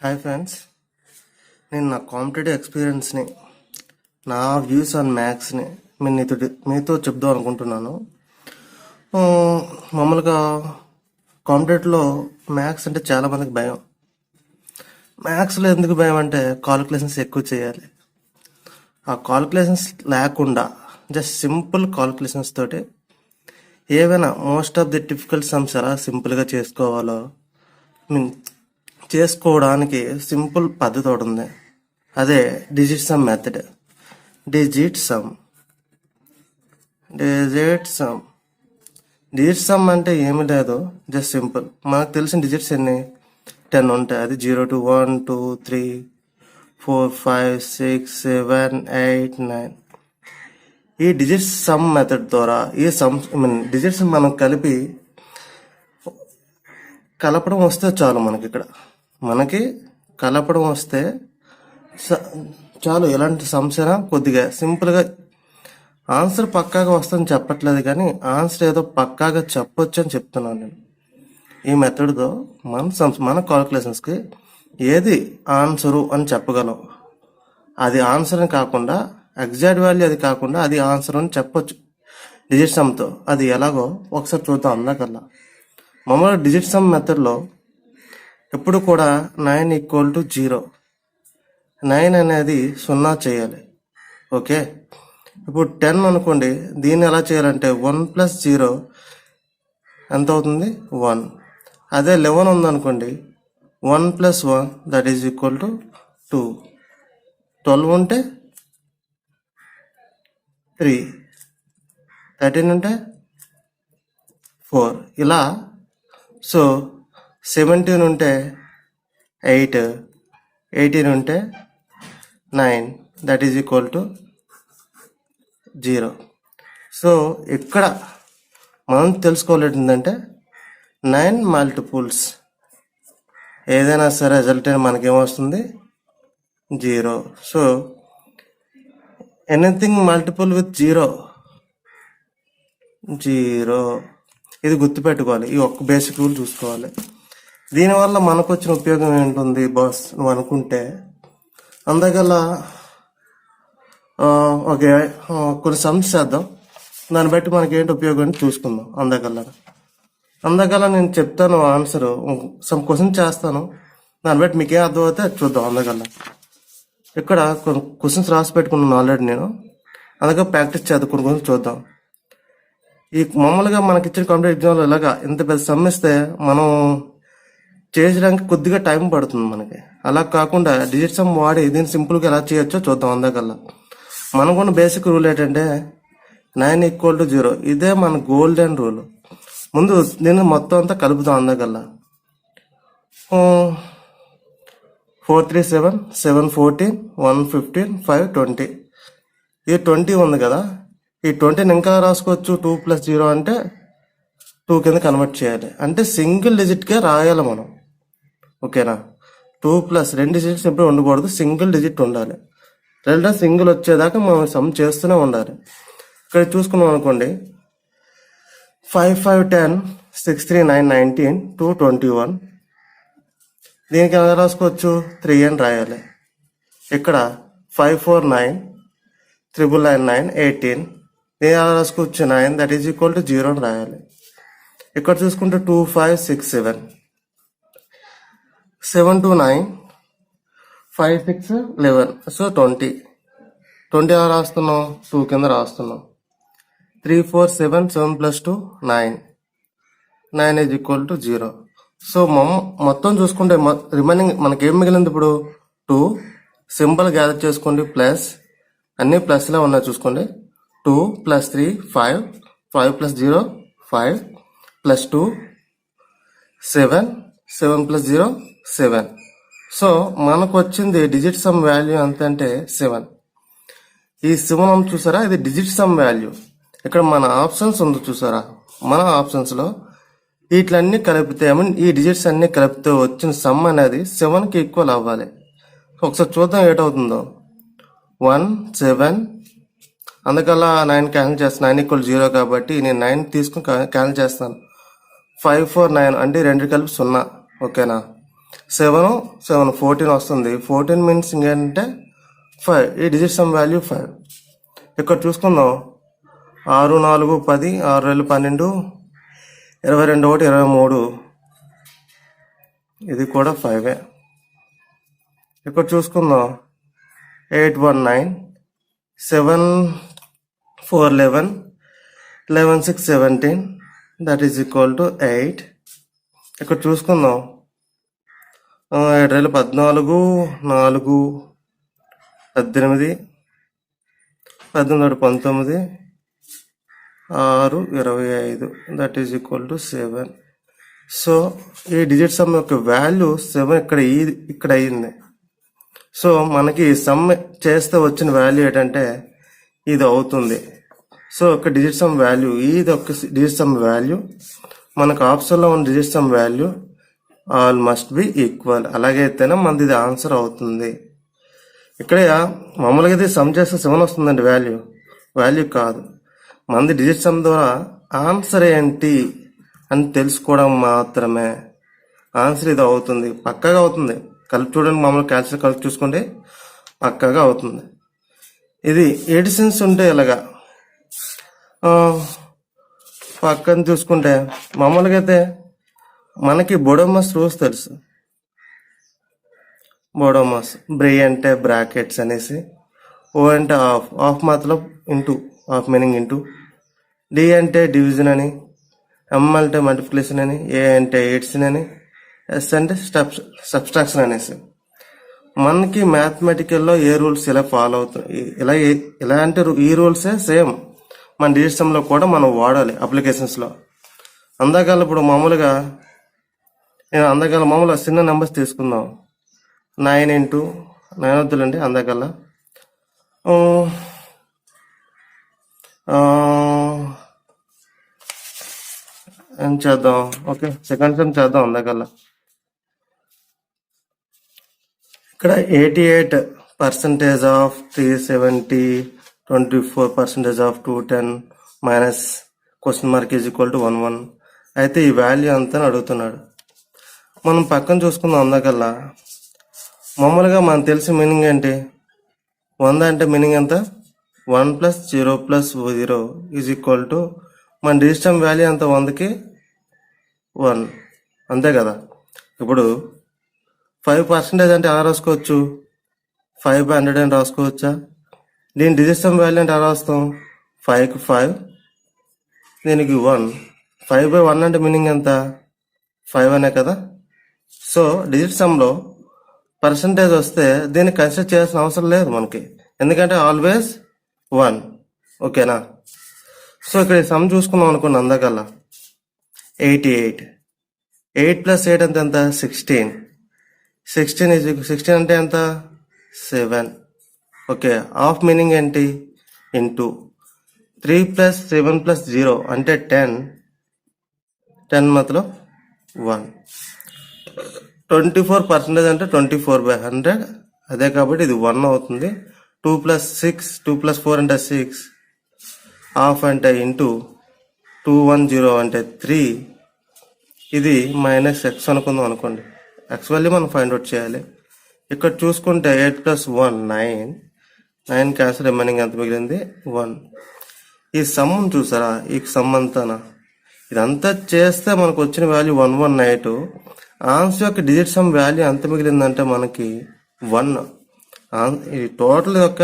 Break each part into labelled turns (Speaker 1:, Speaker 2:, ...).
Speaker 1: Hi friends, నేను నా competitive ఎక్స్పీరియన్స్ని, నా వ్యూస్ ఆన్ మ్యాథ్స్ని మీతో చెప్దాం అనుకుంటున్నాను. ఆ, మామూలుగా కాంపిటేటివ్లో మ్యాథ్స్ అంటే చాలామందికి భయం. మ్యాథ్స్లో ఎందుకు భయం అంటే కాలిక్యులేషన్స్ ఎక్కువ చేయాలి. ఆ కాలిక్యులేషన్స్ లేకుండా జస్ట్ సింపుల్ కాలిక్యులేషన్స్ తోటి ఏవైనా most of the difficult sums ఎలా సింపుల్గా చేసుకోవాలో చేసుకోవడానికి సింపుల్ పద్ధతి ఒకటి ఉంది. అదే digit sum method. Digit sum digit sum digit sum అంటే ఏమీ లేదు, జస్ట్ సింపుల్. మనకు తెలిసిన డిజిట్స్ ఎన్ని 10 ఉంటాయి. అది 0 to 1 2 3 4 5 6 7 8 9. ఈ డిజిట్ సమ్ మెథడ్ ద్వారా ఈ సమ్ డిజిట్స్ మనం కలపడం వస్తే చాలు. మనకి కలపడం వస్తే చాలు. ఎలాంటి సమస్య కొద్దిగా సింపుల్గా ఆన్సర్ పక్కాగా వస్తుందని చెప్పట్లేదు, కానీ ఆన్సర్ ఏదో పక్కాగా చెప్పొచ్చు అని చెప్తున్నాను నేను. ఈ మెథడ్తో మన కాలిక్యులేషన్స్కి ఏది ఆన్సరు అని చెప్పగలం. అది ఆన్సర్ అని కాకుండా, ఎగ్జాక్ట్ వాల్యూ అది కాకుండా అది ఆన్సర్ అని చెప్పొచ్చు డిజిట్ సమ్తో. అది ఎలాగో ఒకసారి చూద్దాం. అందకల్లా మామూలుగా డిజిట్ సమ్ మెథడ్లో ఎప్పుడు కూడా 9 = 0. 9 అనేది 0 చేయాలి. ఓకే, ఇప్పుడు 10 అనుకోండి. దీన్ని ఎలా చేయాలంటే 1 + 0 ఎంత అవుతుంది? 1. అదే 11 ఉందనుకోండి, 1 + 1 దట్ ఈజ్ ఈక్వల్ టు 2. 12 ఉంటే 3, 13 ఉంటే 4. ఇలా. సో 17 ఉంటే 8, 18 ఉంటే 9 that is equal to 0. So ఇక్కడ మనం తెలుసుకోవాలంటే ఏంటంటే 9 మల్టిపుల్స్ ఏదైనా సరే రిజల్ట్ మనకేమొస్తుంది? 0. So anything multiple with 0. ఇది గుర్తుపెట్టుకోవాలి. ఈ ఒక్క బేసిక్ రూల్ చూసుకోవాలి. దీనివల్ల మనకు వచ్చిన ఉపయోగం ఏంటుంది బాస్ నువ్వు అనుకుంటే, అందుకల్లా ఓకే కొన్ని సమ్స్ చేద్దాం. దాన్ని బట్టి మనకి ఏంటి ఉపయోగం అని చూసుకుందాం. అందుకల్లా నేను చెప్తాను ఆన్సర్, సమ్ క్వశ్చన్ చేస్తాను. దాన్ని బట్టి మీకేం అర్థమవుతే చూద్దాం. అందుకల్లా ఇక్కడ కొన్ని క్వశ్చన్స్ రాసి పెట్టుకున్నాను ఆల్రెడీ నేను. అందుకే ప్రాక్టీస్ చేద్దాం. కొన్ని క్వశ్చన్స్ చూద్దాం. ఈ మామూలుగా మనకి ఇచ్చిన కాంపిటేటివ్ ఎగ్జామ్లో ఇలాగా ఇంత పెద్ద సమ్ ఇస్తే మనం చేయడానికి కొద్దిగా టైం పడుతుంది మనకి. అలా కాకుండా డిజిట్ సమ్ వాడి దీన్ని సింపుల్గా ఎలా చేయొచ్చో చూద్దాం. అందుకల్లా మనకున్న బేసిక్ రూల్ ఏంటంటే 9 = 0. ఇదే మన గోల్డెన్ రూల్. ముందు దీన్ని మొత్తం అంతా కలుపుదాం. అందుకల్లా 4 3 7 7 14 1 15 5 20. ఇది 20 ఉంది కదా. ఈ 20ని ఇంకా రాసుకోవచ్చు. 2 + 0 అంటే 2 కింద కన్వర్ట్ చేయాలి. అంటే సింగిల్ డిజిట్కే రాయాలి మనం. ఓకేనా? 2 + 2 డిజిట్స్ ఎప్పుడు ఉండకూడదు, సింగిల్ డిజిట్ ఉండాలి. లేదా సింగిల్ వచ్చేదాకా మనం సమ్ చేస్తూనే ఉండాలి. ఇక్కడ చూసుకున్నాం అనుకోండి, 5 5 10 6 3 9 19 2 21. దీనికి ఎలా రాసుకోవచ్చు? 3 అని రాయాలి. ఇక్కడ 5 4 9 3 9 9 18. దీని ఎలా రాసుకోవచ్చు? 9 దట్ ఈజ్ ఈక్వల్ టు 0 అని రాయాలి. ఇక్కడ చూసుకుంటే 2 5 6 7 7 2 9 5 6 11. సో 20 ఎలా రాస్తున్నాం? 2 కింద రాస్తున్నాం. 3 4 7 7 + 2 9 ఈజ్ ఈక్వల్ టు 0. సో మొత్తం చూసుకుంటే రిమైనింగ్ మనకి ఏం మిగిలింది? ఇప్పుడు 2 సింపుల్ గ్యాదర్ చేసుకోండి. ప్లస్ అన్ని ప్లస్లో ఉన్నాయి చూసుకోండి. 2 + 3 5 5 + 0 5 + 2 7 7 + 0 7. సో మనకు వచ్చింది డిజిట్ సమ్ వాల్యూ ఎంత అంటే 7. ఈ 7 చూసారా, ఇది డిజిట్ సమ్ వాల్యూ. ఇక్కడ మన ఆప్షన్స్ ఉంది చూసారా, మన ఆప్షన్స్లో వీటిలన్నీ కలిపితే ఈ డిజిట్స్ అన్ని కలిపితే వచ్చిన సమ్ అనేది 7కి ఈక్వల్ అవ్వాలి. ఒకసారి చూద్దాం ఏటవుతుందో. 1 7. అందుకల్లా 9 క్యాన్సిల్ చేస్తాను. 9 = 0 కాబట్టి నేను 9 తీసుకుని క్యాన్సిల్ చేస్తాను. 5 4 9 అంటే 2 కలిపి 0. ఓకేనా? 7 7 14 వస్తుంది. 14 మీన్స్ ఇంకేంటంటే 5. ఈ డిజిట్ సమ్ వాల్యూ 5. ఇక్కడ చూసుకుందాం. 6 4 10, 6 2 12, 22 1 23. ఇది కూడా 5. ఇక్కడ చూసుకుందాం. 8 1 9, 7 4 11, 11 6 17, that is equal to 8. ఇక్కడ చూసుకుందాం. 7 14 4 18, 18 19, 6 25, that is equal to 7. So ఈ డిజిట్ సమ్ యొక్క వాల్యూ 7 ఇక్కడ అయ్యింది. సో మనకి సమ్ చేస్తే వచ్చిన వాల్యూ ఏంటంటే ఇది అవుతుంది. సో ఒక డిజిట్ సమ్ వాల్యూ, ఇది ఒక డిజిట్ సమ్ వాల్యూ. మనకు ఆప్షన్లో ఉన్న digit sum value all must be equal. అలాగైతేనే మనది ఇది ఆన్సర్ అవుతుంది. ఇక్కడ మామూలుగా ఇది సమ్ చేస్తే 7 వస్తుందండి వాల్యూ కాదు. మనది డిజిట్ సమ్ ద్వారా ఆన్సర్ ఏంటి అని తెలుసుకోవడం మాత్రమే. ఆన్సర్ ఇది అవుతుంది, పక్కాగా అవుతుంది. కలిపి చూడండి, మామూలు క్యాల్కులేటర్ కలిపి చూసుకుంటే పక్కాగా అవుతుంది. ఇది ఎడిషన్స్ ఉంటే ఇలాగా పక్కన చూసుకుంటే మామూలుగా అయితే మనకి బోడోమస్ రూల్స్ తెలుసు. బోడోమస్ బ్రే అంటే బ్రాకెట్స్ అనేసి, ఓ అంటే ఆఫ్ మాత్రం into, of meaning into, D అంటే డివిజన్ అని, ఎం అంటే మల్టిప్లికేషన్ అని, ఏ అంటే ఎడిషన్ అని, ఎస్ అంటే సబ్స్ట్రాక్షన్ అనేసి. మనకి మ్యాథమెటికల్లో ఏ రూల్స్ ఇలా ఫాలో అవుతాయి, ఇలా అంటే ఈ రూల్సే సేమ్ మన డిజిట్ సమ్లో కూడా మనం వాడాలి అప్లికేషన్స్లో. అందాకాల ఇప్పుడు మామూలుగా మామూలుగా చిన్న నెంబర్స్ తీసుకుందాం. 9 into 9 వద్దులండి, అందాకల్లా ఏం చేద్దాం, ఓకే సెకండ్ సమ్ చేద్దాం. అందాకల్లా ఇక్కడ 88% of 370, 24% of 210 minus question mark is equal to 1 1. అయితే ఈ వాల్యూ అంతా అడుగుతున్నాడు. మనం పక్కన చూసుకుందాం. అందాకల్లా మామూలుగా మనకు తెలిసిన మీనింగ్ ఏంటి, 100 అంటే మీనింగ్ ఎంత, 1 + 0 + 0 ఈజ్ ఈక్వల్ టు మన డిజిట్ సమ్ వాల్యూ ఎంత, 100కి 1, అంతే కదా. ఇప్పుడు 5% అంటే ఎలా రాసుకోవచ్చు, 5/100 అని రాసుకోవచ్చా. దీని డిజిట్ సమ్ వాల్యూ అంటే ఎలా రాస్తాం, 5కి 5, దీనికి 1. 5/1 అంటే మీనింగ్ ఎంత, 5 అనే కదా. సో డిజిట్ సమ్లో పర్సంటేజ్ వస్తే దీన్ని కన్సిడర్ చేయాల్సిన అవసరం లేదు మనకి, ఎందుకంటే ఆల్వేస్ 1. ఓకేనా. సో ఇక్కడ సమ్ చూసుకున్నాం అనుకోండి. అందకల్లా 88, 8 + 8 అంటే ఎంత, 16. 16 అంటే ఎంత, 7. ఓకే, ఆఫ్ మీనింగ్ ఏంటి, ఇంటూ 3 + 7 + 0 అంటే 10. 10 మతలబ్ 1. 24% అంటే 24/100, అదే కాబట్టి ఇది 1 అవుతుంది. 2 + 6, 2 + 4 అంటే 6, హాఫ్ అంటే ఇంటూ 210 అంటే 3. ఇది -x అనుకుందాం అనుకోండి. x వాల్యూ మనం ఫైండ్ అవుట్ చేయాలి. ఇక్కడ చూసుకుంటే 8 + 1 9, 9 క్యాన్సిల్, రిమైనింగ్ ఎంత మిగిలింది, 1. ఈ సమ్ చూసారా, ఈ సమ్ అంతానా, ఇదంతా చేస్తే మనకు వచ్చిన వాల్యూ 118. ఆన్సర్ యొక్క డిజిట్ సమ్ వాల్యూ ఎంత మిగిలిందంటే మనకి 1. ఈ టోటల్ యొక్క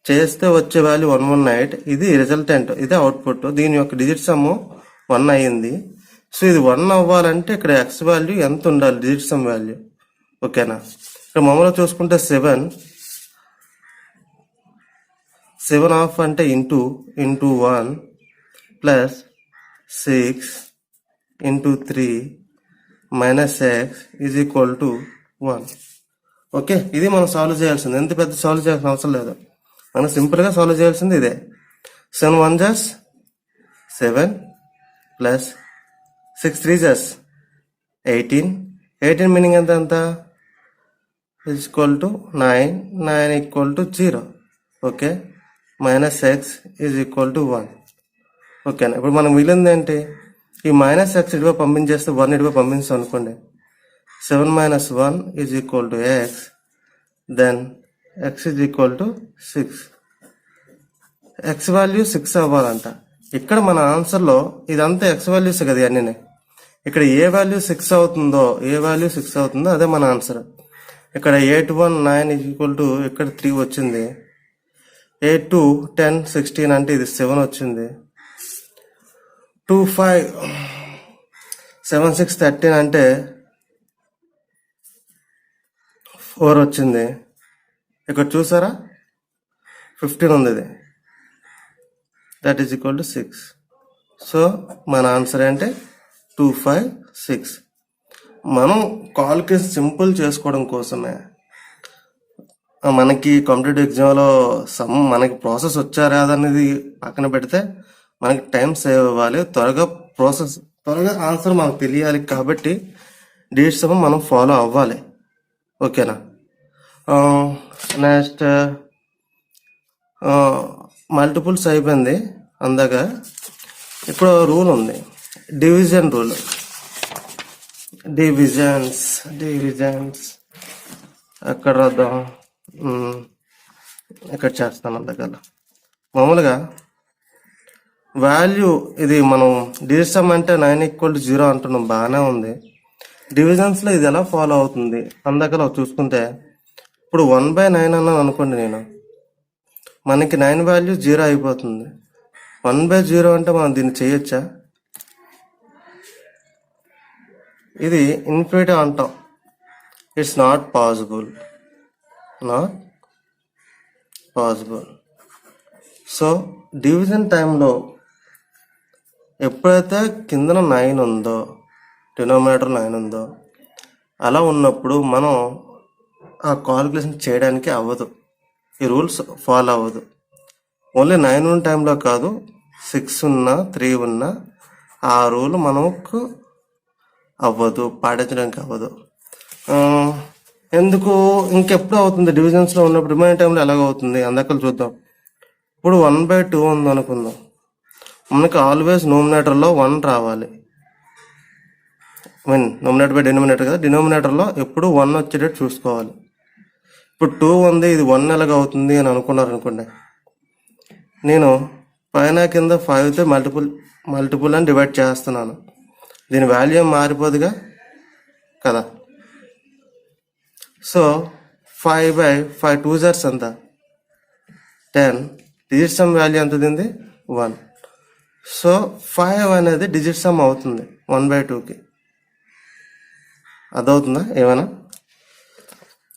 Speaker 1: చేస్తే వచ్చే వాల్యూ 118. ఇది రిజల్టెంట్, ఇదే అవుట్పుట్. దీని యొక్క డిజిట్ సమ్ 1 అయ్యింది. సో ఇది 1 అవ్వాలంటే ఇక్కడ ఎక్స్ వాల్యూ ఎంత ఉండాలి, డిజిట్ సమ్ వాల్యూ. ఓకేనా. ఇక్కడ మామూలుగా చూసుకుంటే 7 హాఫ్ అంటే into 1 + 6 × 3 - x is equal to 1. Okay, ఇది మనం సాల్వ్ చేయాల్సింది. ఎంత పెద్ద సాల్వ్ చేయాల్సిన అవసరం లేదు, మనం సింపుల్గా సాల్వ్ చేయాల్సింది ఇదే. 7 1 = 7 + 6 3 = 18. 18 మీనింగ్ ఎంత is equal to 9. 9 = 0. Okay, -x is equal to 1. ఓకేనా. ఇప్పుడు మనం మిగిలింది ఏంటి, ఈ -x ఇటువైపు పంపించేస్తే 1 ఇటువైపు పంపించాం అనుకోండి. 7 minus 1 is equal to x, then x is equal to 6. x value 6 అవ్వాలంట. ఇక్కడ మన ఆన్సర్లో ఇదంతా x వాల్యూస్ కదా అన్నీ. ఇక్కడ ఏ వాల్యూ 6 అవుతుందో అదే మన ఆన్సర్. ఇక్కడ 8 1 9 is equal to ఇక్కడ 3 వచ్చింది. 8 2 10 16 అంటే ఇది 7 వచ్చింది. 2 5 7 6 13 అంటే 4 వచ్చింది. ఇక్కడ చూసారా 15 ఉంది, ఇది that is equal to 6. So మన ఆన్సర్ ఏంటి 2 5 6. మనం కాల్కులేషన్ సింపుల్ చేసుకోవడం కోసమే మనకి కాంపిటేటివ్ ఎగ్జామ్లో మనకి ప్రాసెస్ వచ్చా రాదనేది పక్కన పెడితే మనకి టైం సేవ్ అవ్వాలి, త్వరగా ఆన్సర్ మనకు తెలియాలి. కాబట్టి డేట్ సమ్ మనం ఫాలో అవ్వాలి. ఓకేనా? నెక్స్ట్ మల్టిపుల్స్ అయిపోయింది అందాక. ఇప్పుడు రూల్ ఉంది, డివిజన్ రూల్. డివిజన్స్ ఎక్కడ రాద్దాం? ఇక్కడ చేస్తాను అందాక. మామూలుగా వాల్యూ ఇది మనం డిజిట్ సమ్ అంటే 9 = 0 అంటున్నాం, బాగానే ఉంది. డివిజన్స్లో ఇది ఎలా ఫాలో అవుతుంది అందాకలో చూసుకుంటే, ఇప్పుడు 1/9 అన్నాను అనుకోండి నేను, మనకి 9 వాల్యూ 0 అయిపోతుంది. 1/0 అంటే మనం దీన్ని చేయొచ్చా? ఇది ఇన్ఫినిటీ అంటాం. It's not possible. So division టైంలో ఎప్పుడైతే కిందన 9 ఉందో, డినామినేటర్ 9 ఉందో, అలా ఉన్నప్పుడు మనం ఆ కాల్కులేషన్ చేయడానికి అవ్వదు, ఈ రూల్స్ ఫాలో అవ్వదు. ఓన్లీ 9 ఉన్న టైంలో కాదు, 6 ఉన్నా 3 ఉన్నా ఆ రూల్ మనకు అవ్వదు, పాటించడానికి అవ్వదు. ఎందుకు? ఇంకెప్పుడు అవుతుంది డివిజన్స్లో ఉన్నప్పుడు, రిమైనింగ్ టైంలో ఎలాగవుతుంది అందాక చూద్దాం. ఇప్పుడు 1/2 ఉంది అనుకుందాం, మనకి ఆల్వేస్ నోమినేటర్లో 1 రావాలి. నోమినేటర్ బై డినోమినేటర్ కదా, డినోమినేటర్లో ఎప్పుడు 1 వచ్చేటట్టు చూసుకోవాలి. ఇప్పుడు 2 ఉంది, ఇది 1 ఎలాగ అవుతుంది అని అనుకోండి. నేను పైన కింద 5తో మల్టిపుల్ అని డివైడ్ చేస్తున్నాను. దీని వాల్యూ మారిపోదుగా కదా. సో 5/5 2 జర్స్ ఎంత 10. డిజిట్ సమ్ వాల్యూ ఎంత ఉంది 1. సో 5 అనేది డిజిట్ సమ్ అవుతుంది 1/2కి. అదవుతుందా ఏమైనా?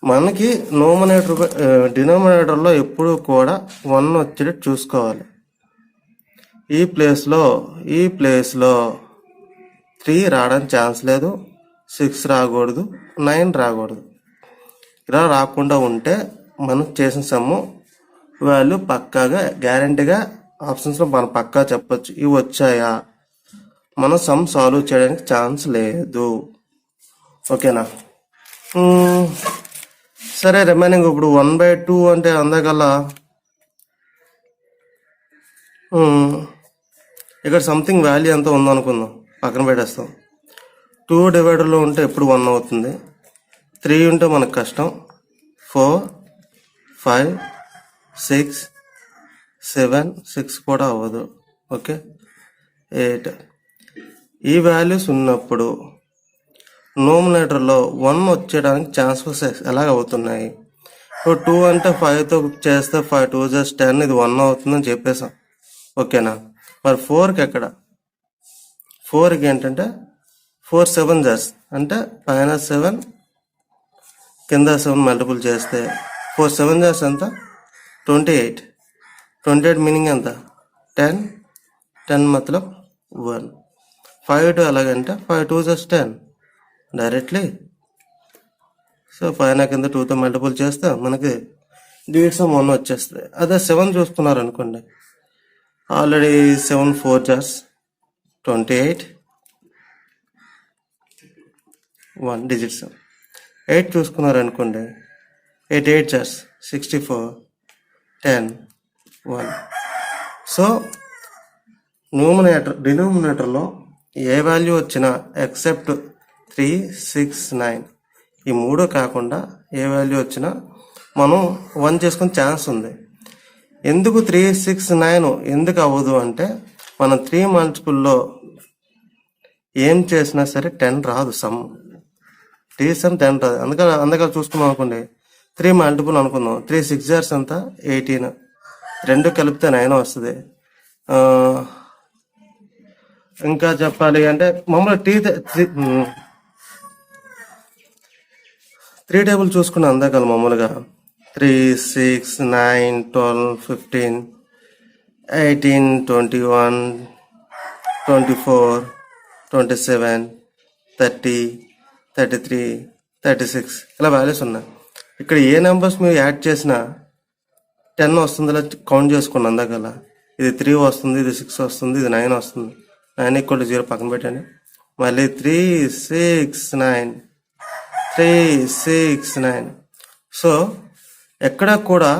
Speaker 1: మనకి డినోమినేటర్లో ఎప్పుడు కూడా 1 వచ్చేటట్టు చూసుకోవాలి. ఈ ప్లేస్లో 3 రావడానికి ఛాన్స్ లేదు, 6 రాకూడదు, 9 రాకూడదు. ఇలా రాకుండా ఉంటే మనం చేసిన సమ్ము వాల్యూ పక్కాగా గ్యారంటీగా ఆప్షన్స్లో మనం పక్కా చెప్పొచ్చు, ఇవి వచ్చాయా, మనం సమ్ సాల్వ్ చేయడానికి ఛాన్స్ లేదు. ఓకేనా? సరే, రిమైనింగ్ ఇప్పుడు 1/2 అంటే అందకల్లా ఇక్కడ సంథింగ్ వాల్యూ ఎంత ఉందనుకుందాం, పక్కన పెట్టేస్తాం. 2 డివైడర్లో ఉంటే ఎప్పుడు 1 అవుతుంది, 3 ఉంటే మనకు కష్టం, 4 5 6 7 6 కూడా అవ్వదు. ఓకే, 8. ఈ వాల్యూస్ ఉన్నప్పుడు నోమినేటర్లో 1 వచ్చేయడానికి ఛాన్సెస్ ఎలాగ అవుతున్నాయి? ఇప్పుడు 2 అంటే 5తో చేస్తే 5 2 జస్ట్ 10, ఇది 1 అవుతుందని చెప్పేసాం. ఓకేనా? మరి 4కి ఎక్కడ? 4కి ఏంటంటే 4 7 జస్ట్ అంటే పైన 7 కింద 7 మల్టిపుల్ చేస్తే 4 7 జస్ట్ ఎంత 28. 28 మీనింగ్ ఎంత 10. 10 మతలబ్ 1. 5 2 ఎలాగంటే 5 2 జస్ట్ 10 డైరెక్ట్లీ. సో పైన కింద 2తో మల్టిపుల్ చేస్తే మనకి డివిజన్ సమ్ 1 వచ్చేస్తుంది. అదే 7 చూసుకున్నారు అనుకోండి, ఆల్రెడీ 7 4 జస్ట్ 28 1 డిజిట్ సమ్. 8 చూసుకున్నారు అనుకోండి, 8 8 జస్ట్ 64 10 1. సో డినోమినేటర్లో ఏ వాల్యూ వచ్చినా ఎక్సెప్ట్ 3 6 9 ఈ 3 కాకుండా ఏ వాల్యూ వచ్చినా మనం 1 చేసుకునే ఛాన్స్ ఉంది. ఎందుకు 3, 6, 9 ఎందుకు అవ్వదు అంటే మనం 3 మల్టిపుల్లో ఏం చేసినా సరే 10 రాదు. సమ్ టీ సమ్ 10 రాదు. అందుకని చూసుకున్నాం అనుకోండి, 3 మల్టిపుల్ అనుకుందాం. 3 6 జార్స్ అంతా 18, 2 కలిపితే 9 వస్తుంది. ఇంకా చెప్పాలి అంటే మామూలుగా త్రీ టేబుల్ చూసుకున్నాం అందాక మామూలుగా 3, 6, 9, 12, 15, 18, 21, 24, 27, 30, 33, 36 ఇలా వాల్యూస్ ఉన్నాయి. ఇక్కడ ఏ నెంబర్స్ మీరు యాడ్ చేసినా 10 వస్తుందిలా కౌంట్ చేసుకున్నాం అందాకలా. ఇది 3 వస్తుంది, ఇది 6 వస్తుంది, ఇది 9 వస్తుంది. 9 = 0 పక్కన పెట్టండి. మళ్ళీ 3, 6, 9, 3, 6, 9. సో ఎక్కడ కూడా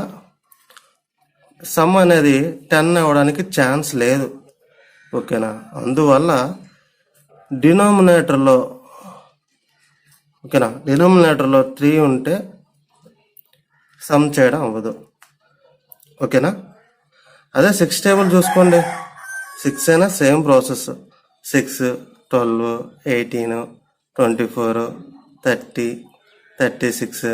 Speaker 1: సమ్ అనేది 10 అవ్వడానికి ఛాన్స్ లేదు. ఓకేనా? అందువల్ల డినామినేటర్లో 3 ఉంటే సమ్ చేయడం అవ్వదు. ఓకేనా? అదే 6 టేబుల్ చూసుకోండి. 6 అయినా సేమ్ ప్రాసెస్. 6, 12, 18, 24, 30, 36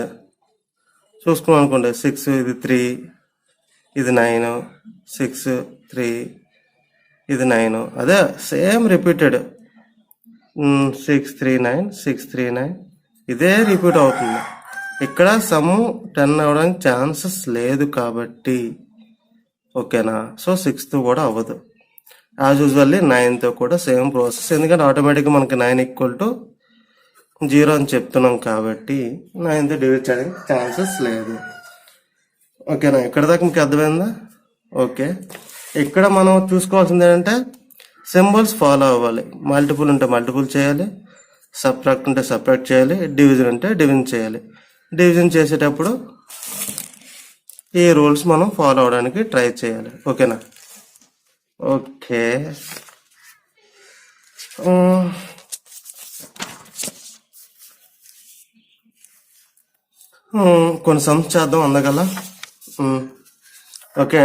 Speaker 1: చూసుకున్నాం అనుకోండి. 6 ఇది 3, ఇది 9, 6, 3 ఇది 9. అదే సేమ్ రిపీటెడ్ 6, 3, 9, 6, 3, 9 ఇదే రిపీట్ అవుతుంది. ఇక్కడ సమ్ 10 అవ్వడానికి ఛాన్సెస్ లేదు కాబట్టి. ఓకేనా? సో 6th కూడా అవ్వదు. యాజ్ యూజువల్లీ 9th కూడా సేమ్ ప్రాసెస్. ఎందుకంటే ఆటోమేటిక్గా మనకి 9 = 0 అని చెప్తున్నాం కాబట్టి 9th డివైడ్ చేయడానికి ఛాన్సెస్ లేదు. ఓకేనా? ఇక్కడ దాకా మీకు అర్థమైందా? ఓకే. ఇక్కడ మనం చూసుకోవాల్సింది ఏంటంటే సింబల్స్ ఫాలో అవ్వాలి. మల్టిపుల్ ఉంటే మల్టిపుల్ చేయాలి, సబ్ట్రాక్ట్ ఉంటే సబ్ట్రాక్ట్ చేయాలి, డివిజన్ ఉంటే డివిజన్ చేయాలి. డివిజన్ చేసేటప్పుడు ఈ రూల్స్ మనం ఫాలో అవడానికి ట్రై చేయాలి. ఓకేనా? ఓకే. కొన్ని సమ్స్ చేద్దాం అందగల. ఓకే,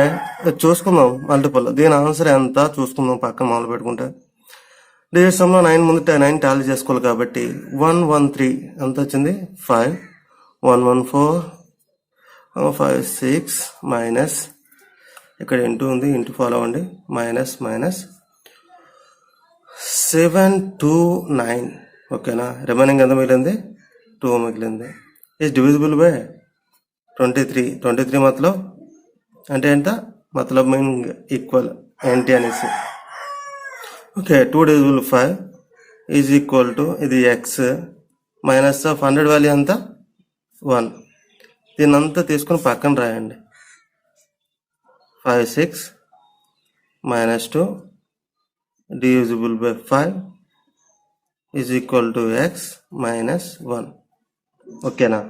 Speaker 1: చూసుకుందాం మల్టిపుల్. దీని ఆన్సర్ ఎంత చూసుకుందాం పక్కన మొదలు పెట్టుకుంటే. డిజిట్ సమ్లో 9 ముందు 9 టాలీ చేసుకోవాలి కాబట్టి 113 ఎంత వచ్చింది? 5, 114, 5, 6 మైనస్ ఇక్కడ ఇంటూ ఉంది, ఇంటూ ఫాలో అవ్వండి, మైనస్ 7, 2, 9. ఓకేనా? రిమైనింగ్ ఎంత మిగిలింది? 2 మిగిలింది. ఈజ్ డివిజిబుల్ బై 23 మతలబ్ అంటే ఎంత? మతలబ్ మీనింగ్ ఈక్వల్ ఏంటి అనేసి. Okay, 2 divisible 5 is equal to ఇది ఎక్స్ మైనస్ ఆఫ్ 100 వాల్యూ ఎంత? 1. దీన్ని అంతా తీసుకుని పక్కన రాయండి. 5, 6 minus 2 divisible by 5 is equal to x minus 1. ఓకేనా?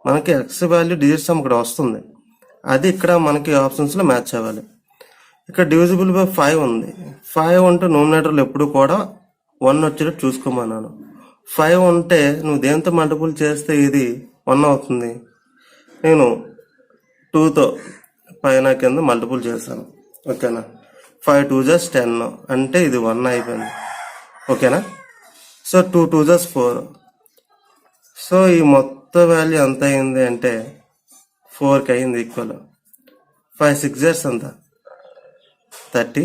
Speaker 1: మనకి ఎక్స్ వాల్యూ డిజిట్ సమ్ ఇక్కడ వస్తుంది. అది ఇక్కడ మనకి ఆప్షన్స్లో మ్యాచ్ అవ్వాలి. ఇక్కడ డివిజిబుల్ బై 5 ఉంది. 5 ఉంటే నోమినేటర్లు ఎప్పుడు కూడా 1 వచ్చేటట్టు చూసుకోమన్నాను. 5 ఉంటే నువ్వు దేంతో మల్టిపుల్ చేస్తే ఇది 1 అవుతుంది. నేను 2తో పైన కింద మల్టిపుల్ చేశాను. ఓకేనా? 5 2 just 10 అంటే ఇది 1 అయిపోయింది. ఓకేనా? So 2 2 just 4. సో ఈ మొత్తం వాల్యూ ఎంత అయింది అంటే 4కి అయింది ఈక్వల్. 5 6 just ఎంత? 30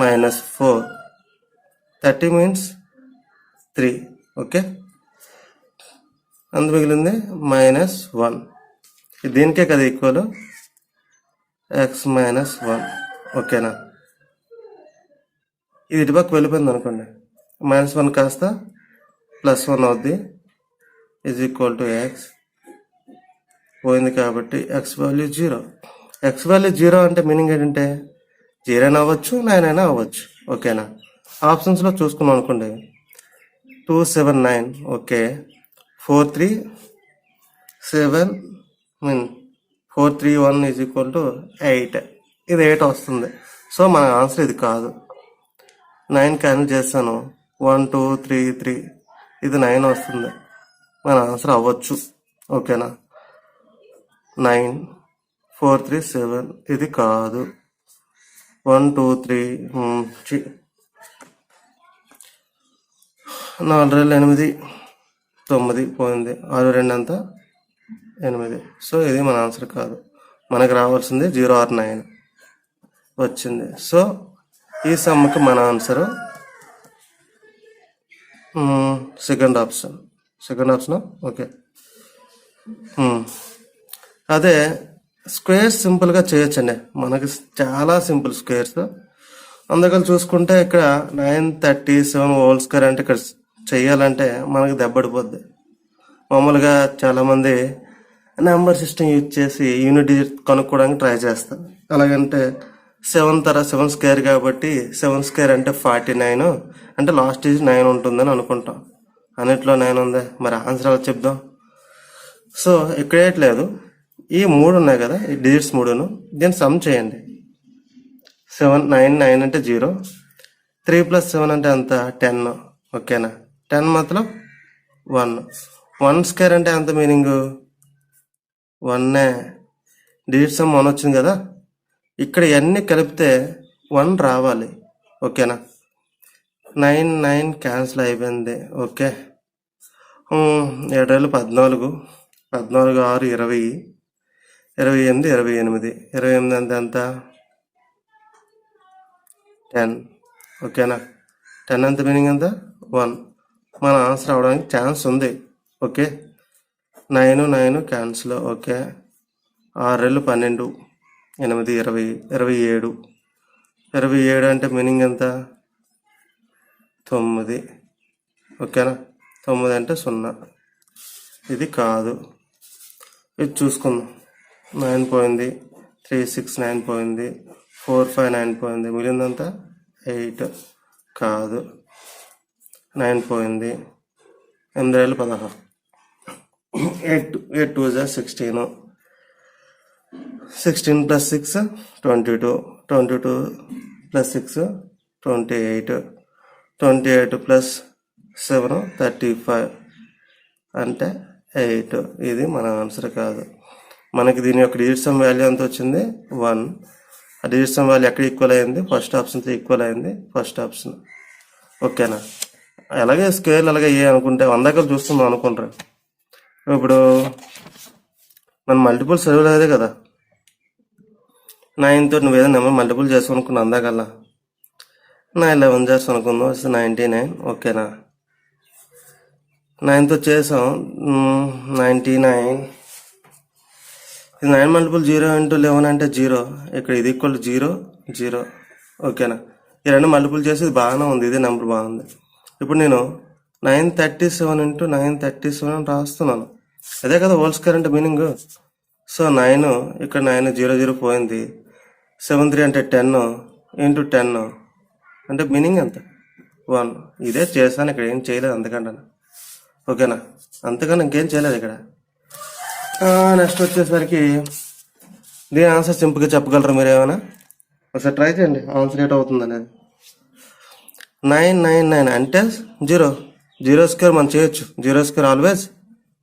Speaker 1: minus 4. 30 means 3. ఓకే, అంత మిగిలింది -1. దీనికే కదా ఈక్వల్, x minus 1. ఓకేనా? ఇది ఇటుపక్క వెళ్ళిపోయింది అనుకోండి, -1 కాస్త +1 అవుద్ది, ఈజ్ ఈక్వల్ టు ఎక్స్. పోయింది కాబట్టి ఎక్స్ వాల్యూ 0. ఎక్స్ వాల్యూ 0 అంటే మీనింగ్ ఏంటంటే 0 అయినా అవ్వచ్చు, 9 అయినా అవ్వచ్చు. ఓకేనా? ఆప్షన్స్లో చూసుకున్నాం అనుకోండి, 2 7 9. Okay, 4 3 7 4 3 1 is equal to 8. ఇది 8 వస్తుంది. సో మన ఆన్సర్ ఇది కాదు. 9 క్యాన్సిల్ చేస్తాను, 1 2 3 3 ఇది 9 వస్తుంది. మన ఆన్సర్ అవ్వచ్చు. ఓకేనా. 9 4 3 7 ఇది కాదు. 1 2 3 4 8 9 పోయింది. 6 2 అంత 8. సో ఇది మన ఆన్సర్ కాదు. మనకు రావాల్సింది 0 ఆర్ 9 వచ్చింది. సో ఈ సమ్కి మన ఆన్సర్ సెకండ్ ఆప్షన్. ఓకే. అదే స్క్వేర్స్ సింపుల్గా చేయొచ్చండి. మనకి చాలా సింపుల్ స్క్వేర్స్. అందుకని చూసుకుంటే ఇక్కడ 937 హోల్ స్క్వేర్ అంటే ఇక్కడ చెయ్యాలంటే మనకి దెబ్బడిపోద్ది. మామూలుగా చాలామంది నెంబర్ సిస్టమ్ యూజ్ చేసి యూనిట్ డిజిట్ కనుక్కోవడానికి ట్రై చేస్తారు. అలాగంటే 7 స్క్వేర్ కాబట్టి 7 స్క్వేర్ అంటే 49 అంటే లాస్ట్ డిజిట్ 9 ఉంటుందని అనుకుంటాం. అన్నిట్లో 9 ఉంది. మరి ఆన్సర్ అలా చెప్దాం. సో ఇక్కడ లేదు. ఈ 3 ఉన్నాయి కదా, ఈ డిజిట్స్ 3ను దీన్ని సమ్ చేయండి. 7 9 అంటే 0. 3 + 7 అంటే ఎంత? 10. ఓకేనా. 10 మతలబ్ 1. 1 స్క్వేర్ అంటే ఎంత మీనింగ్? 1. డిజిట్ సమ్ 1 వచ్చింది కదా, ఇక్కడ ఇవన్నీ కలిపితే 1 రావాలి. ఓకేనా. 9 క్యాన్సిల్ అయిపోయింది. ఓకే. 7 14 14 6 20 28 28 28 అంటే ఎంత? 10. ఓకేనా. 10 అంత మీనింగ్ ఎంత? 1. మన ఆన్సర్ అవడానికి ఛాన్స్ ఉంది. ఓకే. 9 క్యాన్సిల్. ఓకే. 6 12 8 20 27 27 అంటే మీనింగ్ ఎంత? 9. ఓకేనా. 9 అంటే 0. ఇది కాదు. ఇది చూసుకుందాం. 9 పోయింది. 3 6 9 పోయింది. 4 5 9 పోయింది. మిగిలిందంతా 8 కాదు. 9 పోయింది. 8 16 8 2 16 16 + 6 22 22 + 6 28 28 + 7 35 అంటే 8. ఇది మన ఆన్సర్ కాదు. మనకి దీని యొక్క డిజిట్ సమ్ వాల్యూ ఎంత వచ్చింది? 1. ఆ డిజిట్ సమ్ వాల్యూ ఎక్కడ ఈక్వల్ అయింది? ఫస్ట్ ఆప్షన్తో ఈక్వల్ అయింది. First option. ఓకేనా. అలాగే స్క్వేర్లు అలాగే ఏ అనుకుంటే 100 చూస్తున్నాం అనుకుంటారు. ఇప్పుడు మన మల్టిపుల్ చదివలేదే కదా. 9 తోటి నువ్వు ఏదైనా నెంబర్ మల్టిపుల్ చేసుకునుకున్నా అందాకల్లా 9 11 చేస్తాం అనుకుందాం. 99. ఓకేనా. 9తో చేసాం. 99. ఇది 9 మల్టిపుల్ 0 × 11 అంటే 0. ఇక్కడ ఇది ఈక్వల్ 0 0. ఓకేనా. ఈ రెండు మల్టిపుల్ చేసి ఇది బాగానే ఉంది. ఇదే నెంబర్ బాగుంది. ఇప్పుడు నేను 937 × 937 అని రాస్తున్నాను. అదే కదా హోల్ స్క్వేర్ అంటే మీనింగ్. సో 9 ఇక్కడ 9 0 0 పోయింది. 7 3 అంటే 10 × 10 అంటే మీనింగ్ ఎంత? 1. ఇదే చేశాను. ఇక్కడ ఏం చేయలేదు అంతకంటే. ఓకేనా. అంతకన్నా ఇంకేం చేయలేదు ఇక్కడ. నెక్స్ట్ వచ్చేసరికి దీని ఆన్సర్ సింపుల్గా చెప్పగలరా మీరు ఏమైనా? ఒకసారి ట్రై చేయండి ఆన్సర్ ఏట్ అవుతుంది అనేది. 999 అంటే 0. 0 స్క్వేర్ మనం చేయొచ్చు. 0 స్క్వేర్ ఆల్వేస్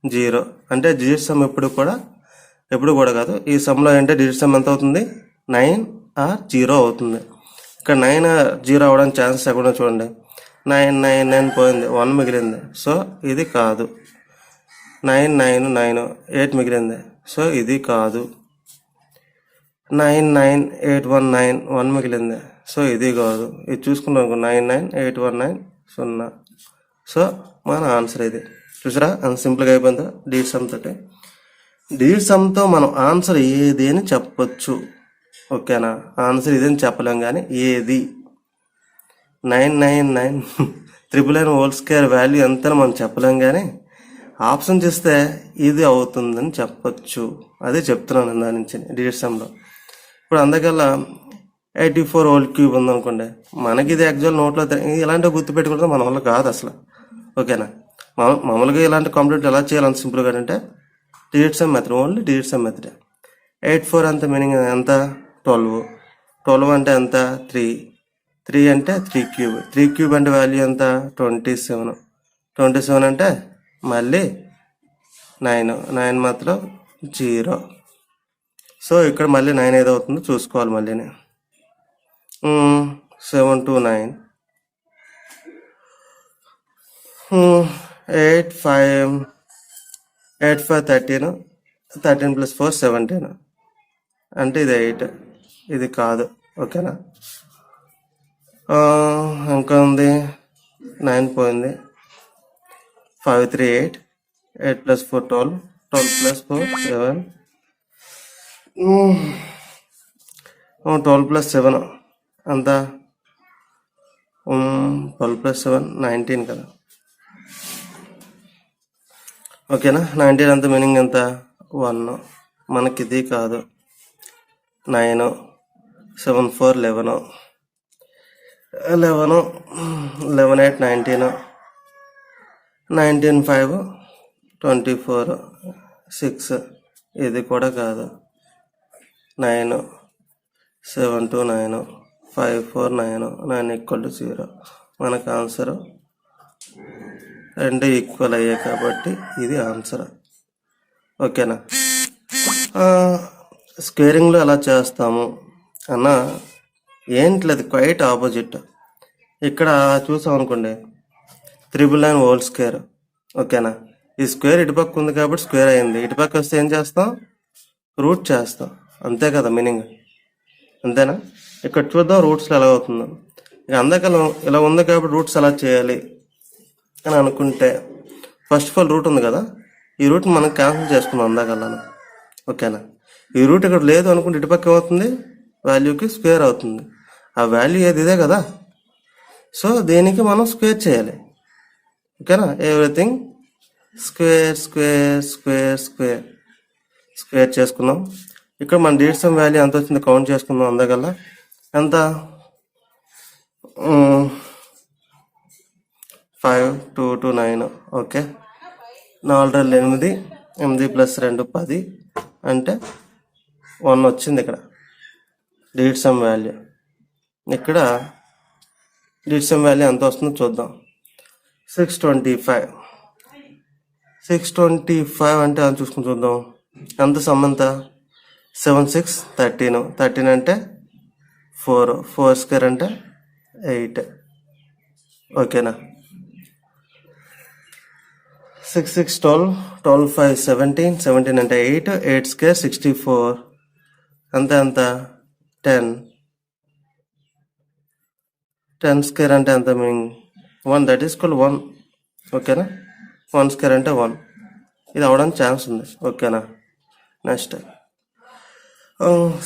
Speaker 1: 0 అంటే డిజిట్ సమ్ ఎప్పుడు కూడా కాదు. ఈ సమ్లో అంటే డిజిట్ సమ్ ఎంత అవుతుంది? 9 ఆర్ 0 అవుతుంది. ఇక్కడ 9 ఆర్ 0 అవ్వడానికి ఛాన్సెస్ ఎక్కడ చూడండి. 9 9 9 పోయింది. 1 మిగిలింది. సో ఇది కాదు. 9 9 9 8 మిగిలింది. సో ఇది కాదు. 9 9 8 1 9 1 మిగిలింది. సో ఇది కాదు. ఇది చూసుకున్నాం 9 9 8 1 9 0. సో మన ఆన్సర్ ఇది. చూసారా అంత సింపుల్గా అయిపోయిందో డిజిట్ సమ్ తోటి. డిజిట్ సమ్తో మనం ఆన్సర్ ఏది అని చెప్పొచ్చు. ఓకేనా. ఆన్సర్ ఇదని చెప్పలేం కానీ ఏది 999 999 హోల్ స్క్వేర్ వాల్యూ ఎంతని మనం చెప్పలేం కానీ ఆప్షన్ చేస్తే ఇది అవుతుందని చెప్పొచ్చు. అదే చెప్తున్నాను దాని నుంచి డిజిట్ సమ్లో. ఇప్పుడు అందుకల్లా 84 హోల్ క్యూబ్ ఉందనుకోండి. మనకి ఇది యాక్చువల్ నోట్లో ఇలాంటివి గుర్తుపెట్టుకుంటే మన వల్ల కాదు అసలు. ఓకేనా. మామూలుగా ఇలాంటి కంప్లీట్ ఎలా చేయాలని సింపుల్గా అంటే digit sum method, only digit sum method. 84 అంత మీనింగ్ ఎంత? 12. 12 అంటే ఎంత? 3. 3 అంటే 3 క్యూబ్. 3 క్యూబ్ అంటే వాల్యూ ఎంత? 27. 27 అంటే మళ్ళీ 9 మాత్రం 0. సో ఇక్కడ మళ్ళీ 9 ఏదవుతుందో చూసుకోవాలి మళ్ళీనే. 7 2 9 8 5 13 13 + 4 17 అంటే ఇది 8, ఇది కాదు. ఓకేనా, ఇంకా ఉంది 9 పోయింది. 5 3 8 8 + 4 12 12 + 4 7 12 + 7 అంత 12 + 7 19 కదా. ఓకేనా, 19 అంత మీనింగ్ ఎంత 1. మనకి ఇది కాదు. 9 7 4 11 11 8 19 19 5 24 6 ఇది కూడా కాదు. 9 7 2 9 5 4 9 9 = 0. మనకు ఆన్సర్ 2 ఈక్వల్ అయ్యాయి కాబట్టి ఇది ఆన్సర్. ఓకేనా, స్క్వేరింగ్లో ఎలా చేస్తాము అన్న ఏంట్లేదు, క్వైట్ ఆపోజిట్. ఇక్కడ చూసాం అనుకోండి 999 హోల్ స్క్వేర్. ఓకేనా, ఈ స్క్వేర్ ఇటుపక్క ఉంది కాబట్టి స్క్వేర్ అయింది. ఇటుపక్క వస్తే ఏం చేస్తాం, రూట్ చేస్తాం. అంతే కదా మీనింగ్, అంతేనా. ఇక్కడ చూద్దాం రూట్స్లో ఎలా అవుతుందో. ఇక అందకలం ఇలా ఉంది కాబట్టి రూట్స్ ఎలా చేయాలి అని అనుకుంటే, ఫస్ట్ ఆఫ్ ఆల్ రూట్ ఉంది కదా, ఈ రూట్ని మనం క్యాన్సిల్ చేసుకుందాం అందకల్లా. ఓకేనా, ఈ రూట్ ఇక్కడ లేదు అనుకుంటే ఇటుపక్క ఏమవుతుంది, వాల్యూకి స్క్వేర్ అవుతుంది. ఆ వాల్యూ ఏది ఇదే కదా, సో దీనికి మనం స్క్వేర్ చేయాలి. ఓకేనా, everything square square square square square చేసుకున్నాం. ఇక్కడ మన డివిజన్ వాల్యూ ఎంత వచ్చింది కౌంట్ చేసుకుందాం అందకల్లా. ఎంత 5 2 2 9. ఓకే, 4 8 8 + 2 10 అంటే 1 వచ్చింది ఇక్కడ డివిజన్ వాల్యూ. ఇక్కడ డివిజన్ వాల్యూ ఎంత వస్తుందో చూద్దాం. 625 625 అంటే అది చూసుకుని చూద్దాం. ఎంత సమంత 7 6 13 13 అంటే 4 4 స్క్వేర్ అంటే 8. ఓకేనా, 6 6 12 12 5 17 17 అంటే 8 8 స్క్వేర్ 64 ఎంత 10 10 స్క్వేర్ అంటే ఎంత మీనింగ్ 1, దట్ ఈస్ ఈక్వల్ 1. ఓకేనా, 1 స్క్వేర్ అంటే 1. ఇది అవడానికి ఛాన్స్ ఉంది. ఓకేనా, నెక్స్ట్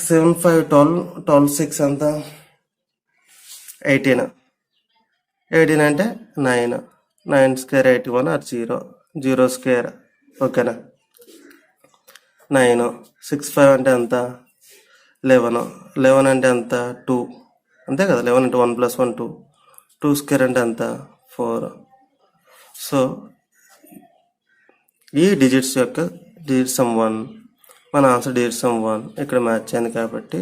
Speaker 1: 7 5 12 12 6 ఎంత 18 18 అంటే 9 9 స్క్వేర్ 81 ఆర్ 0 0 స్క్వేర్. ఓకేనా, 9 6 5 అంటే ఎంత 11 11 అంటే ఎంత 2. అంతే కదా, 11 అంటే 1 + 1 2 2 స్క్వేర్ అంటే ఎంత 4. సో ఈ డిజిట్స్ యొక్క డిజిట్ సమ్ 1, మన ఆన్సర్ డిజిట్ సమ్ 1 ఇక్కడ మ్యాచ్ అయింది కాబట్టి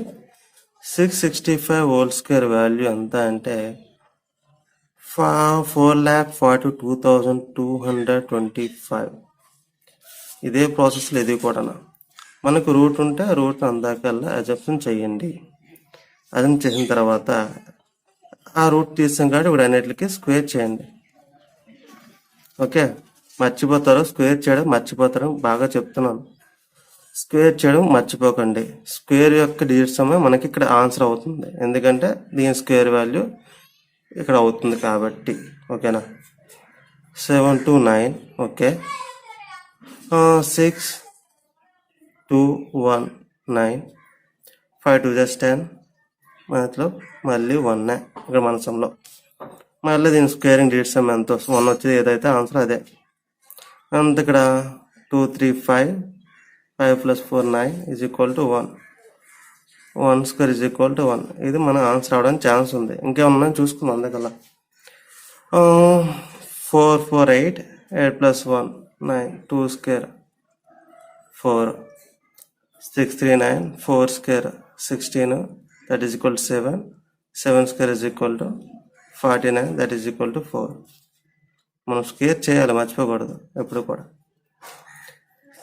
Speaker 1: 665 హోల్ స్క్వేర్ వాల్యూ ఎంత అంటే 4,42,225. ఇదే ప్రాసెస్లో ఇది కూడా మనకు రూట్ ఉంటే రూట్ అందాకల్లా అజెప్షన్ చేయండి. అది చేసిన తర్వాత ఆ రూట్ తీసాం కాబట్టి ఇప్పుడు అన్నిటికి స్క్వేర్ చేయండి. ఓకే, మర్చిపోతారు స్క్వేర్ చేయడం, మర్చిపోతారు బాగా చెప్తున్నాను. స్క్వేర్ చేయడం మర్చిపోకండి. స్క్వేర్ యొక్క డిజిట్ సమ్మే మనకి ఇక్కడ ఆన్సర్ అవుతుంది, ఎందుకంటే దీని స్క్వేర్ వాల్యూ ఇక్కడ అవుతుంది కాబట్టి. ఓకేనా, 7 2 9. ఓకే, 6 2 1 9 5 2 10 మతలబ్ మళ్ళీ 1 ఇక్కడ మనసంలో. మళ్ళీ దీని స్క్వేరింగ్ డిజిట్ సమ్ ఎంత 1 వచ్చేది ఏదైతే ఆన్సర్ అదే. అంత ఇక్కడ 2 3 5 5 + 4 9 = 1 1 స్క్వేర్ = 1. ఇది మన ఆన్సర్ అవడానికి ఛాన్స్ ఉంది. ఇంకేమన్నా చూసుకుందాం అందుకల్లా. 4 4 8 8 + 1 9 2 square 4 6 3 9 4 square 16 that is equal to 7 7 square = 49 that is equal to 4. మనం స్క్వేర్ చేయాలి, మర్చిపోకూడదు ఎప్పుడు కూడా.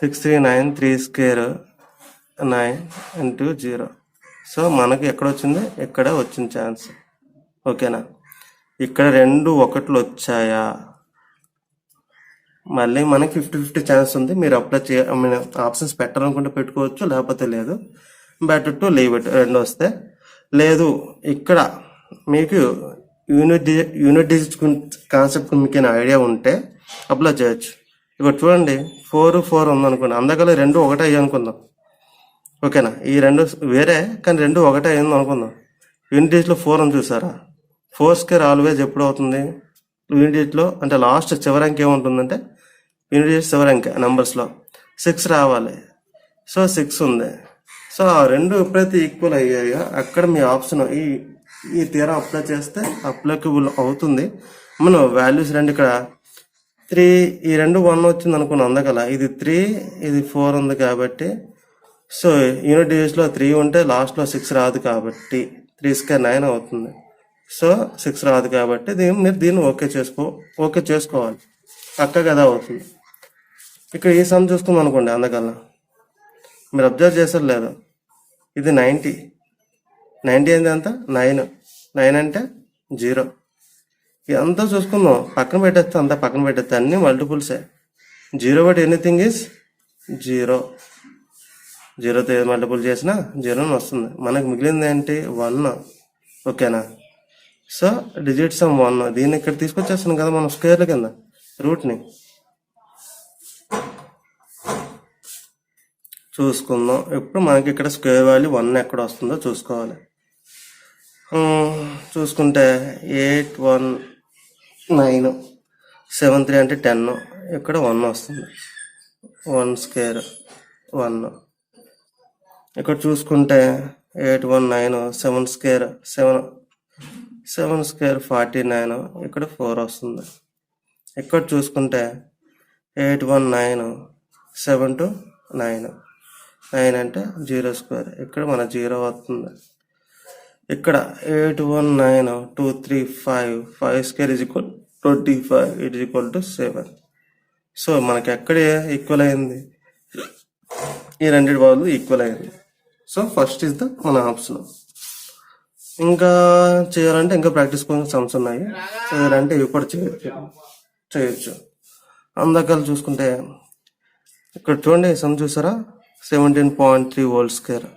Speaker 1: 6 3 9 3 స్క్వేర్ 9 ఇంటూ 0. సో మనకి ఎక్కడ వచ్చింది? ఇక్కడ వచ్చిన ఛాన్స్. ఓకేనా? ఇక్కడ 2 1లు వచ్చాయా? మళ్ళీ మనకి 50-50 ఛాన్స్ ఉంది. మీరు అప్లై ఆప్షన్స్ పెట్టాలనుకుంటే పెట్టుకోవచ్చు, లేకపోతే లేదు. Better to leave it. 2 వస్తే లేదు. ఇక్కడ మీకు యూనిట్ డిజిట్ కాన్సెప్ట్ మీకు ఐడియా ఉంటే అప్లై చేయొచ్చు. ఇక్కడ చూడండి 4 4 ఉందనుకోండి, అందకల 2 1 అయ్యి అనుకుందాం. ఓకేనా? ఈ 2 వేరే కానీ 2 1 అయ్యింది అనుకుందాం. యూనిట్ డిజిట్లో 4 అని చూసారా? 4 స్క్వేర్ ఆల్వేజ్ ఎప్పుడు అవుతుంది యూనిట్ డిజిట్లో? అంటే లాస్ట్ చివరి అంకె ఏముంటుందంటే యూనిట్ డిజిట్ చివరి అంకె నెంబర్స్లో 6 రావాలి. సో 6 ఉంది. సో ఆ 2 ఎప్పుడైతే ఈక్వల్ అయ్యాయో అక్కడ మీ ఆప్షన్ ఈ థియరం అప్లై చేస్తే అప్లికబుల్ అవుతుంది. మనం వాల్యూస్ 2 ఇక్కడ 3 ఈ 2 1 వచ్చింది అనుకున్నాం, అందగల ఇది 3 ఇది 4 ఉంది కాబట్టి సో యూనిట్ డిజిట్లో 3 ఉంటే లాస్ట్లో 6 రాదు కాబట్టి 3 స్క్వేర్ 9 అవుతుంది. సో 6 రాదు కాబట్టి మీరు దీన్ని ఓకే చేసుకోవాలి. పక్క కదా అవుతుంది. ఇక్కడ ఈ సమ్ చూసుకుందాం అనుకోండి, అందుకల్లా మీరు అబ్జర్వ్ చేసారు లేదు, ఇది 90 ఏంటి అంత 9 అంటే 0. ఇదంతా చూసుకుందాం, పక్కన పెట్టేస్తే అంతా పక్కన పెట్టేస్తే అన్ని మల్టిపుల్సే. 0 బట్ ఎనీథింగ్ ఈజ్ 0. 0తో ఏది మల్టిపుల్ చేసినా 0 వస్తుంది. మనకు మిగిలింది ఏంటి? 1. ఓకేనా? So digit sum 1. దీన్ని ఇక్కడ తీసుకొచ్చేస్తున్నాం కదా మనం స్క్వేర్ల కింద రూట్ని చూసుకుందాం. ఇప్పుడు మనకి ఇక్కడ స్క్వేర్ వాల్యూ 1 ఎక్కడ వస్తుందో చూసుకోవాలి. చూసుకుంటే 8 1 9 7 3 అంటే 10. ఇక్కడ 1 వస్తుంది. 1 స్క్వేర్ 1. ఇక్కడ చూసుకుంటే 8 1 9 7 స్క్వేర్ 7 స్క్వేర్ 49. ఇక్కడ 4 వస్తుంది. ఇక్కడ చూసుకుంటే 8 1 9 7 2 9 అంటే 0 స్క్వేర్. ఇక్కడ మన 0 వస్తుంది. ఇక్కడ 8 1 9 2 3 5 square is equal 25 it is equal to 7. So మనకి ఎక్కడ ఈక్వల్ అయింది? ఈ 2 వాళ్ళు ఈక్వల్ అయింది. సో ఫస్ట్ ఇస్ మన ఆప్షన్. ఇంకా చేయాలంటే ఇంకా ప్రాక్టీస్ కోసం సమ్స్ ఉన్నాయి, చేయాలంటే ఇవి కూడా చేయొచ్చు. అందకలు చూసుకుంటే ఇక్కడ చూడండి సమ్ చూసారా? 17.3 హోల్ స్క్వేర్.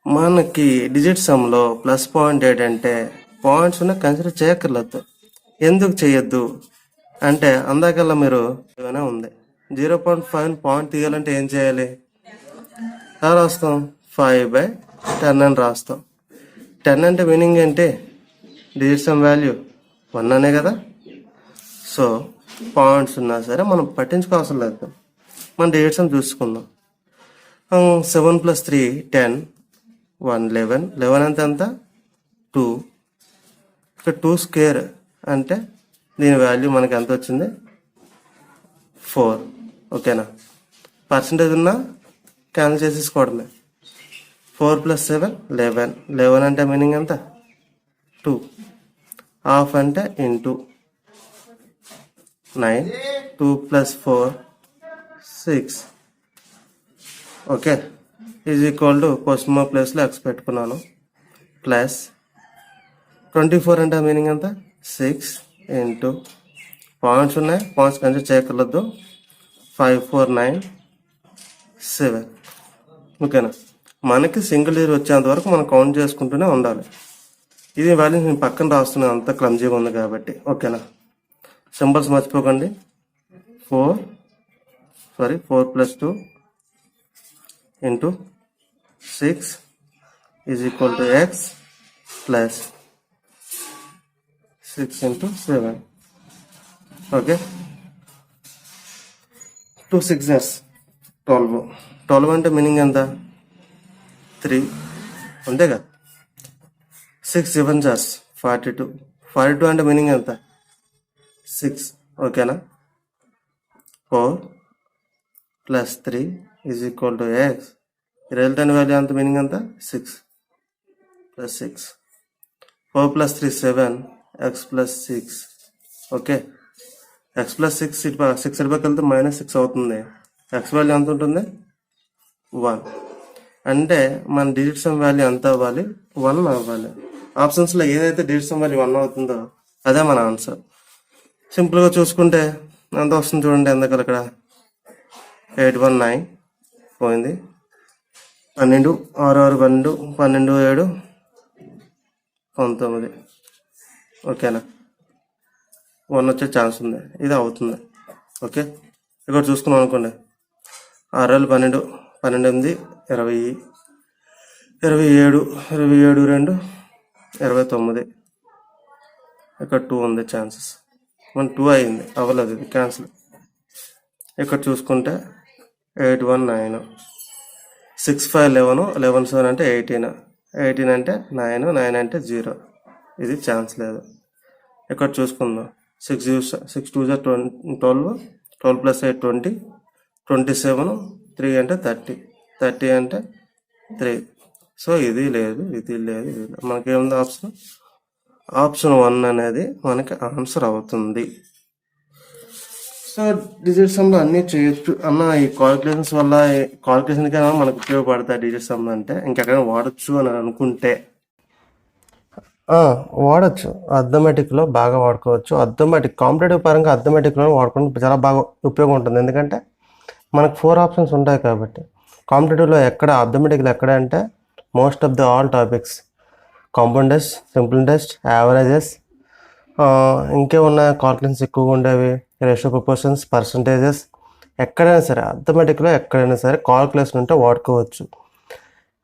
Speaker 1: మనకి డిజిట్ సమ్లో +0.8 అంటే పాయింట్స్ ఉన్న కన్సిడర్ చేయక్కర్లేదు. ఎందుకు చేయొద్దు అంటే అందాకల్లా మీరు ఏమైనా ఉంది 0.5 పాయింట్ తీయాలంటే ఏం చేయాలి? ఎలా రాస్తాం? 5/10 అని రాస్తాం. 10 అంటే మీనింగ్ ఏంటి? డిజిట్ సమ్ వాల్యూ 1 అనే కదా. సో పాయింట్స్ ఉన్నా సరే మనం పట్టించుకోవాల్సిన లేదు, మనం డిజిట్ సమ్ చూసుకుందాం. 7 + 3 10 1 11 అంటే ఎంత? 2. ఇక్కడ 2 స్క్వేర్ అంటే దీని వాల్యూ మనకి ఎంత వచ్చింది? 4. ఓకేనా? పర్సంటేజ్ ఉన్నా క్యాన్సిల్ చేసేసుకోవడమే. 4 + 7 11 అంటే మీనింగ్ ఎంత? 2. హాఫ్ అంటే into 9 2 + 4 6. Okay, is equal to question mark ప్లేస్లో ఎక్స్ పెట్టుకున్నాను ప్లస్ 24 అంటే మీనింగ్ ఎంత? 6 ఇంటూ పాయింట్స్ ఉన్నాయి, పాయింట్స్ కన్సిడర్ చేయక్కర్లేదు. 5 4 9 7. ఓకేనా? మనకి సింగిల్ డిజిట్ వచ్చేంత వరకు మనం కౌంట్ చేసుకుంటూనే ఉండాలి. ఇది వాల్యూ నేను పక్కన రాస్తున్నాను, అంత క్లమ్జీగా ఉంది కాబట్టి. ఓకేనా? సింబల్స్ మర్చిపోకండి. 4 + 2 into 6 is equal to X plus 6 into 7. Okay, 2 6 12 అంటే మీనింగ్ ఎంత? 3 అంతేగా. 6 7 42 అంటే మీనింగ్ ఎంత? 6. ఓకేనా? 4 + 3 is equal to X. Resultant value ఎంత? మీనింగ్ ఎంత? 6 + 6. 4 + 3 7 X plus 6. Okay, X plus 6 6 ఇటుపక్కకి వెళ్తే -6 అవుతుంది. ఎక్స్ వాల్యూ ఎంత ఉంటుంది 1. అంటే మన డిజిట్ సమ్ వాల్యూ ఎంత అవ్వాలి 1 అవ్వాలి. ఆప్షన్స్లో ఏదైతే డిజిట్ సమ్ వాల్యూ 1 అవుతుందో అదే మన ఆన్సర్. సింపుల్గా చూసుకుంటే ఎంత వస్తుంది చూడండి. ఎందుకలా ఇక్కడ 819 పోయింది. 12 6 6 12 12 7 19. ఓకేనా, 1 వచ్చే ఛాన్స్ ఉంది. ఇది అవుతుంది. ఓకే, ఇక్కడ చూసుకున్నాం అనుకోండి. 6 12 12 8 20 27 27 2 29. ఇక్కడ 2 ఉంది ఛాన్సెస్. 2 అయింది, అవ్వలేదు, ఇది క్యాన్సిల్. ఇక్కడ చూసుకుంటే 819 6 5 11 11 7 అంటే 18 18 అంటే 9 9 అంటే 0. ఇది ఛాన్స్ లేదు. ఇక్కడ చూసుకుందాం. 6 2 12 12 ప్లస్ 8 20 27 3 అంటే 30 30 అంటే 3. సో ఇది లేదు, ఇది లేదు, ఇది లేదు. మనకేముంది ఆప్షన్ 1 అనేది మనకి ఆన్సర్ అవుతుంది. సో డిజిట్ సమ్లో అన్నీ చేయొచ్చు అన్న. ఈ క్యాలిక్యులేషన్స్ వల్ల క్యాలిక్యులేషన్కి మనకు ఉపయోగపడతాయి డిజిట్ సమ్ అంటే. ఇంకెక్కడైనా వాడచ్చు అని అనుకుంటే వాడచ్చు. అర్థమెటిక్లో బాగా వాడుకోవచ్చు. అర్థమెటిక్ కాంపిటేటివ్ పరంగా అర్థమెటిక్లో వాడుకుంటే చాలా బాగా ఉపయోగం ఉంటుంది. ఎందుకంటే మనకు 4 ఆప్షన్స్ ఉంటాయి కాబట్టి. కాంపిటేటివ్లో ఎక్కడ అర్థమెటిక్లో ఎక్కడ అంటే most of the all topics, compound test, simple test, averages, ఇంకేమున్నా కాల్కులేషన్స్ ఎక్కువగా ఉండేవి, రేషియో ప్రపోర్షన్స్, పర్సంటేజెస్. ఎక్కడైనా సరే అర్థమెటిక్లో ఎక్కడైనా సరే కాల్కులేషన్ ఉంటే వాడుకోవచ్చు.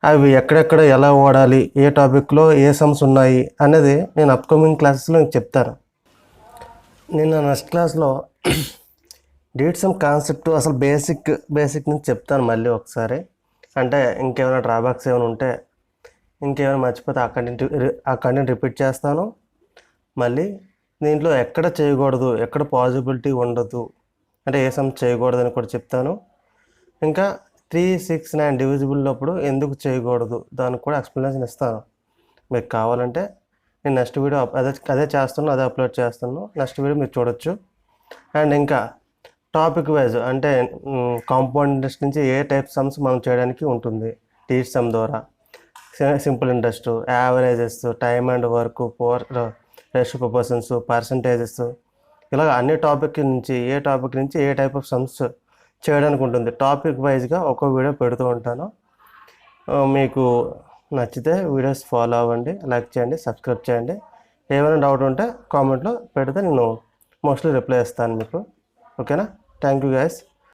Speaker 1: అవి ఎక్కడెక్కడ ఎలా వాడాలి, ఏ టాపిక్లో ఏ సమ్స్ ఉన్నాయి అనేది నేను అప్కమింగ్ క్లాసెస్లో మీకు చెప్తాను. నేను నెక్స్ట్ క్లాస్లో డిజిట్ సమ్ కాన్సెప్ట్ అసలు బేసిక్ నుంచి చెప్తాను మళ్ళీ ఒకసారి. అంటే ఇంకేమైనా డ్రాబ్యాక్స్ ఏమైనా ఉంటే, ఇంకేమైనా మర్చిపోతే ఆ కంటెంట్ రిపీట్ చేస్తాను. మళ్ళీ దీంట్లో ఎక్కడ చేయకూడదు, ఎక్కడ పాసిబిలిటీ ఉండదు, అంటే ఏ సమ్ చేయకూడదని కూడా చెప్తాను. ఇంకా 3 6 9 డివిజిబుల్ అప్పుడు ఎందుకు చేయకూడదు దానికి కూడా ఎక్స్ప్లెనేషన్ ఇస్తాను. మీకు కావాలంటే నేను నెక్స్ట్ వీడియో అదే చేస్తాను, అదే అప్లోడ్ చేస్తాను. నెక్స్ట్ వీడియో మీరు చూడొచ్చు. అండ్ ఇంకా టాపిక్ వైజ్ అంటే కాంపౌండ్ ఇంట్రెస్ట్ నుంచి ఏ టైప్ సమ్స్ మనం చేయడానికి ఉంటుంది డిజిట్ సమ్ ద్వారా. Simple interest, averages, time and work, ratio proportions, percentages, ఇలా అన్ని టాపిక్ నుంచి ఏ టైప్ ఆఫ్ సమ్స్ చేయడానికి ఉంటుంది. టాపిక్ వైజ్గా ఒక వీడియో పెడుతూ ఉంటాను. మీకు నచ్చితే వీడియోస్ ఫాలో అవ్వండి, లైక్ చేయండి, సబ్స్క్రైబ్ చేయండి. ఏమైనా డౌట్ ఉంటే కామెంట్లో పెడితే నేను మోస్ట్లీ రిప్లై ఇస్తాను మీకు. ఓకేనా? Thank you guys.